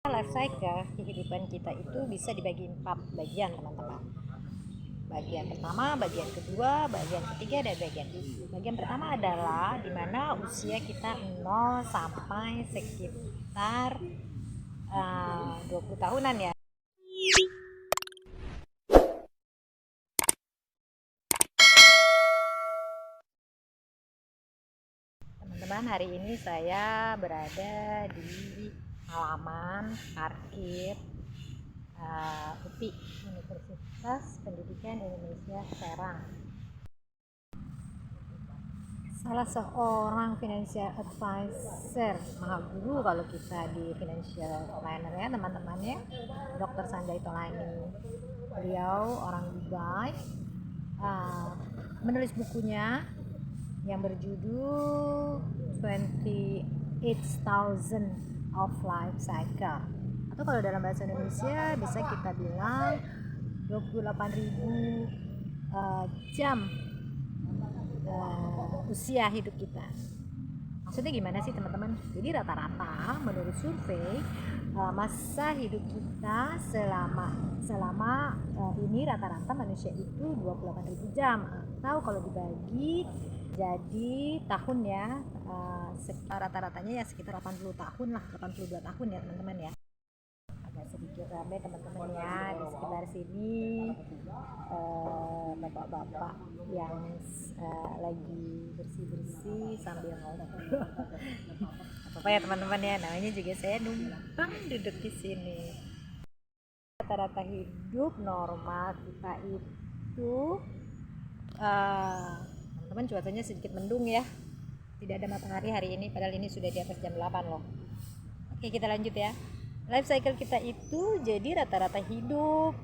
Life cycle kehidupan kita itu bisa dibagi 4 bagian, teman-teman. Bagian pertama, bagian kedua, bagian ketiga, dan bagian pertama adalah dimana usia kita 0 sampai sekitar 20 tahunan ya. Teman-teman, hari ini saya berada di halaman parkir UPI, Universitas Pendidikan Indonesia Serang. Salah seorang financial advisor, maha guru kalau kita di financial planner ya teman-teman ya, Dr. Sanjay Tolani. Beliau orang Dubai, menulis bukunya yang berjudul 28,000 of Life Cycle, atau kalau dalam bahasa Indonesia bisa kita bilang 28.000 jam usia hidup kita. Maksudnya gimana sih teman-teman? Jadi rata-rata menurut survei masa hidup kita selama ini rata-rata manusia itu 28.000 jam, atau kalau dibagi jadi tahun ya, rata-ratanya ya sekitar 80 tahun lah, 82 tahun ya teman-teman ya. Agak sedikit ramai teman-teman ya di sekitar sini, bapak-bapak yang lagi bersih-bersih sambil ngobrol. Apa ya teman-teman ya, namanya juga saya numpang duduk di sini. Rata-rata hidup normal kita itu teman-teman, cuacanya sedikit mendung ya, tidak ada matahari hari ini, padahal ini sudah di atas jam 8 loh. Oke, kita lanjut ya. Life cycle kita itu jadi rata-rata hidup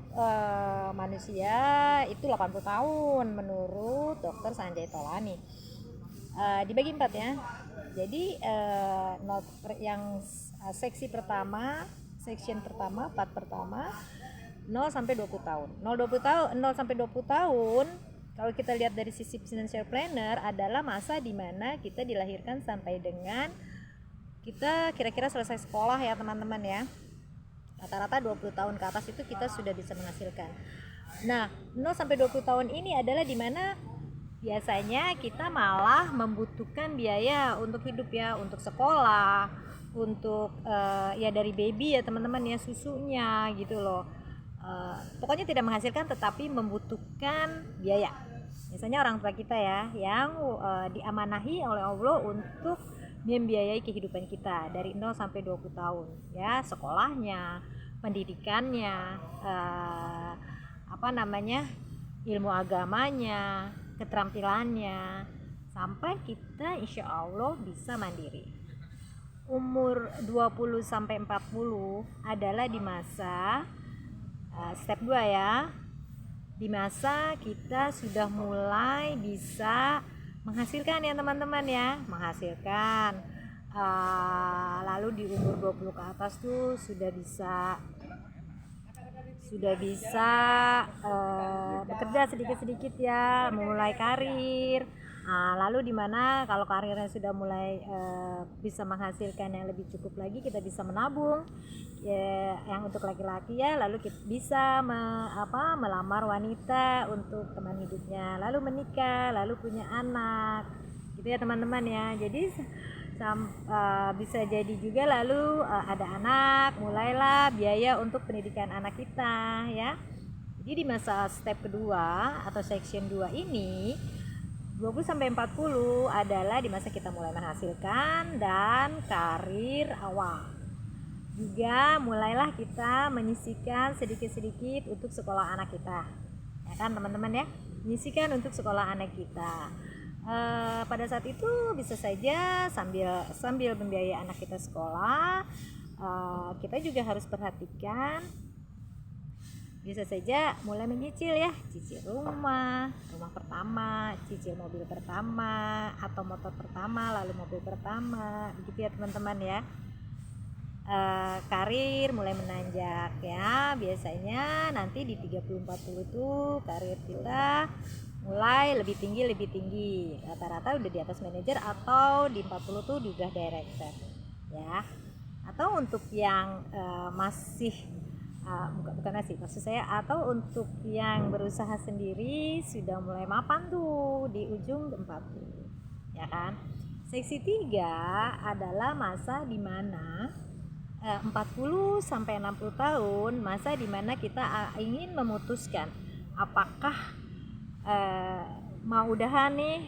manusia itu 80 tahun menurut Dr. Sanjay Tolani. Dibagi 4 ya. Jadi yang section pertama, part pertama 0 sampai 20 tahun. 0 sampai 20 tahun kalau kita lihat dari sisi financial planner adalah masa di mana kita dilahirkan sampai dengan kita kira-kira selesai sekolah ya teman-teman ya. Rata-rata 20 tahun ke atas itu kita sudah bisa menghasilkan. Nah, 0 sampai 20 tahun ini adalah di mana biasanya kita malah membutuhkan biaya untuk hidup ya, untuk sekolah, untuk ya dari baby ya teman-teman ya, susunya gitu loh. Pokoknya tidak menghasilkan tetapi membutuhkan biaya. Biasanya orang tua kita ya yang diamanahi oleh Allah untuk membiayai kehidupan kita dari 0 sampai 20 tahun ya, sekolahnya, pendidikannya, ilmu agamanya, keterampilannya, sampai kita insya Allah bisa mandiri. Umur 20 sampai 40 adalah di masa step 2 ya, di masa kita sudah mulai bisa menghasilkan ya teman-teman ya, menghasilkan. Lalu di umur 20 ke atas tuh sudah bisa bekerja sedikit-sedikit ya, mulai karir. Lalu dimana kalau karirnya sudah mulai bisa menghasilkan yang lebih cukup lagi, kita bisa menabung ya, yang untuk laki-laki ya, lalu kita bisa melamar wanita untuk teman hidupnya, lalu menikah, lalu punya anak gitu ya teman-teman ya. Jadi bisa jadi juga lalu ada anak, mulailah biaya untuk pendidikan anak kita ya. Jadi di masa step kedua atau section 2 ini 20 sampai 40 adalah di masa kita mulai menghasilkan dan karir awal. Juga mulailah kita menyisihkan sedikit-sedikit untuk sekolah anak kita. Ya kan teman-teman ya? Menyisihkan untuk sekolah anak kita. Pada saat itu bisa saja sambil membiayai anak kita sekolah, kita juga harus perhatikan, bisa saja mulai menyicil ya, cicil rumah pertama, cicil mobil pertama atau motor pertama, lalu mobil pertama, begitu ya teman-teman ya. Karir mulai menanjak ya, biasanya nanti di 30-40 itu karir kita mulai lebih tinggi, rata-rata udah di atas manajer, atau di 40 tuh udah director ya. atau untuk yang masih bukan masih maksud saya, atau untuk yang berusaha sendiri sudah mulai mapan tuh di ujung 40, ya kan. Seksi 3 adalah masa dimana 40 sampai 60 tahun, masa dimana kita ingin memutuskan apakah mau udahan nih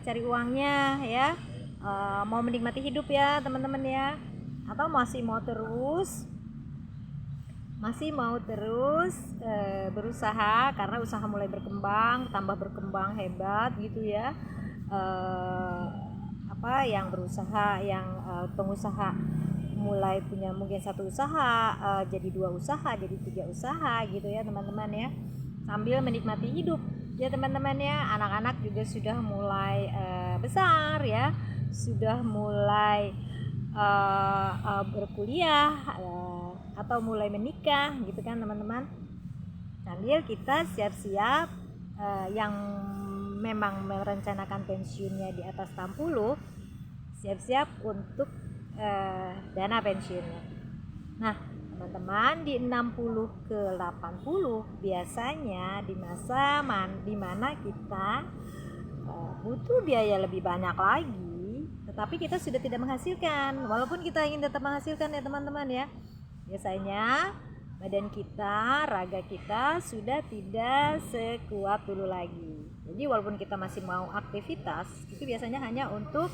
cari uangnya ya, mau menikmati hidup ya teman-teman ya, atau masih mau terus berusaha karena usaha mulai berkembang, tambah berkembang hebat gitu ya. Yang berusaha, pengusaha mulai punya mungkin satu usaha jadi 2 usaha, jadi 3 usaha gitu ya teman-teman ya, sambil menikmati hidup ya teman-teman ya. Anak-anak juga sudah mulai besar ya, sudah mulai berkuliah atau mulai menikah gitu kan teman-teman, sambil kita siap-siap yang memang merencanakan pensiunnya di atas 60, siap-siap untuk dana pensiunnya. Nah teman-teman, di 60 ke 80 biasanya di masa dimana kita butuh biaya lebih banyak lagi, tetapi kita sudah tidak menghasilkan, walaupun kita ingin tetap menghasilkan ya teman-teman ya. Biasanya badan kita, raga kita sudah tidak sekuat dulu lagi. Jadi walaupun kita masih mau aktivitas, itu biasanya hanya untuk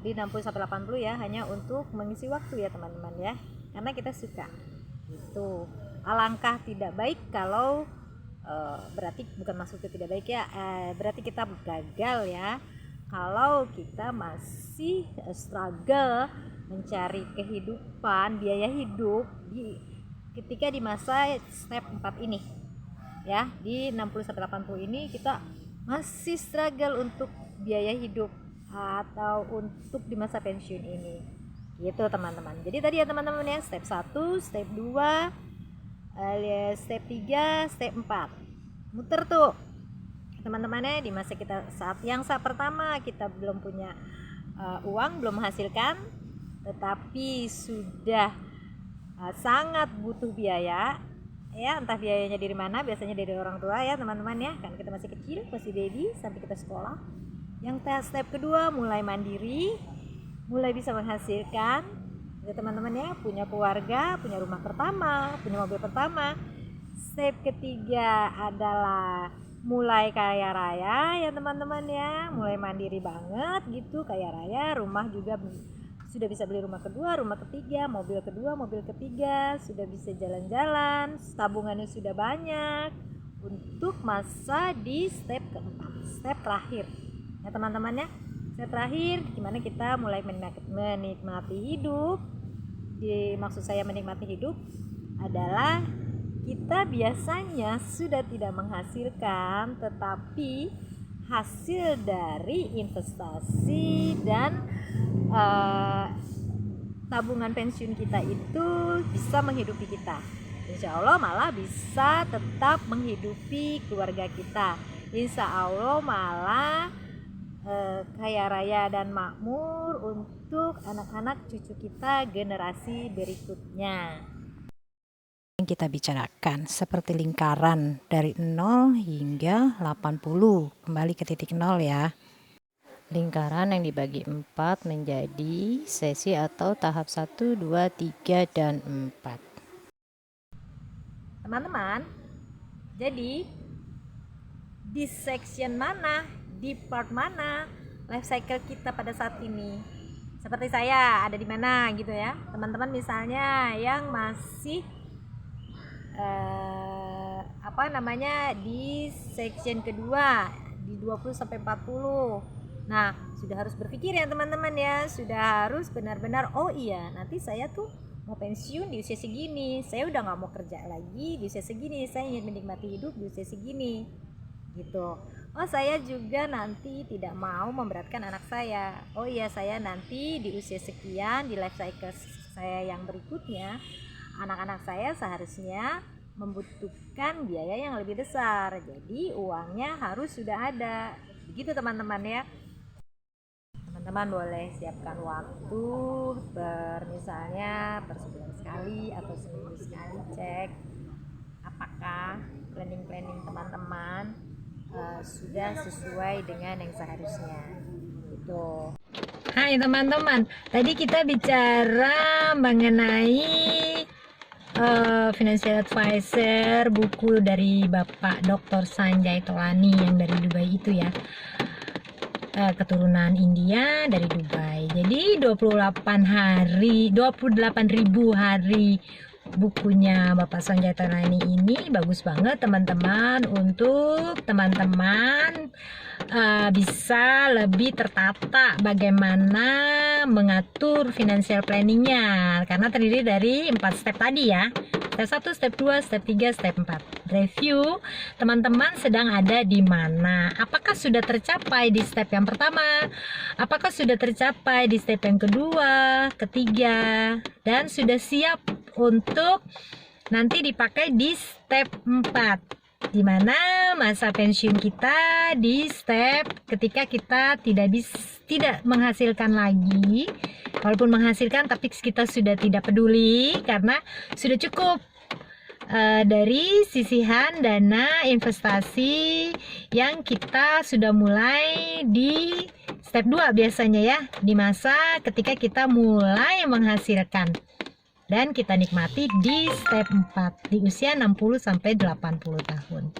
di 60-80 ya, hanya untuk mengisi waktu ya teman-teman ya, karena kita suka itu. Alangkah tidak baik kalau berarti bukan maksudnya tidak baik ya, berarti kita gagal ya kalau kita masih struggle mencari kehidupan, biaya hidup ketika di masa step 4 ini ya. Di 60-80 ini kita masih struggle untuk biaya hidup atau untuk di masa pensiun ini gitu teman-teman. Jadi tadi ya teman-teman ya, step 1, step 2, step 3, step 4 muter tuh teman-temannya di masa kita saat pertama kita belum punya uang, belum menghasilkan, tetapi sudah sangat butuh biaya ya, entah biayanya dari mana, biasanya dari orang tua ya teman-teman ya, kan kita masih kecil, masih baby sampai kita sekolah. Yang step kedua mulai mandiri, mulai bisa menghasilkan ya teman-teman ya, punya keluarga, punya rumah pertama, punya mobil pertama. Step ketiga adalah mulai kaya raya ya teman-teman ya, mulai mandiri banget gitu, kaya raya, rumah juga sudah bisa beli rumah kedua, rumah ketiga, mobil kedua, mobil ketiga, sudah bisa jalan-jalan, tabungannya sudah banyak untuk masa di step keempat, step terakhir ya teman-teman ya. Step terakhir gimana kita mulai menikmati hidup. Maksud saya menikmati hidup adalah kita biasanya sudah tidak menghasilkan, tetapi hasil dari investasi dan tabungan pensiun kita itu bisa menghidupi kita. Insya Allah malah bisa tetap menghidupi keluarga kita. Insya Allah malah kaya raya dan makmur untuk anak-anak cucu kita generasi berikutnya. Yang kita bicarakan seperti lingkaran dari 0 hingga 80, kembali ke titik 0 ya. Lingkaran yang dibagi 4 menjadi sesi atau tahap 1, 2, 3, dan 4. Teman-teman, jadi di section mana, di part mana life cycle kita pada saat ini? Seperti saya ada di mana gitu ya. Teman-teman misalnya yang masih di section kedua di 20 sampai 40. Nah, sudah harus berpikir ya teman-teman ya, sudah harus benar-benar oh iya, nanti saya tuh mau pensiun di usia segini, saya udah nggak mau kerja lagi di usia segini, saya ingin menikmati hidup di usia segini gitu. Oh saya juga nanti tidak mau memberatkan anak saya, oh iya saya nanti di usia sekian di life cycle saya yang berikutnya, anak-anak saya seharusnya membutuhkan biaya yang lebih besar, jadi uangnya harus sudah ada begitu teman-teman ya. teman-teman boleh siapkan waktu misalnya per sebulan sekali atau seminggu sekali, cek apakah planning teman-teman sudah sesuai dengan yang seharusnya gitu. Hai teman-teman, tadi kita bicara mengenai financial advisor, buku dari Bapak Dr. Sanjay Tolani yang dari Dubai itu ya, keturunan India dari Dubai. Jadi 28.000 hari bukunya Bapak Sanjay Tolani ini bagus banget teman-teman, untuk teman-teman bisa lebih tertata bagaimana mengatur financial planningnya, karena terdiri dari 4 step tadi ya. Step 1, step 2, step 3, step 4. Review teman-teman sedang ada di mana, apakah sudah tercapai di step yang pertama, apakah sudah tercapai di step yang kedua, ketiga, dan sudah siap untuk nanti dipakai di step 4, di mana masa pensiun kita di step ketika kita tidak menghasilkan lagi, walaupun menghasilkan tapi kita sudah tidak peduli karena sudah cukup dari sisihan dana investasi yang kita sudah mulai di step 2 biasanya ya, di masa ketika kita mulai menghasilkan, dan kita nikmati di step 4 di usia 60 sampai 80 tahun.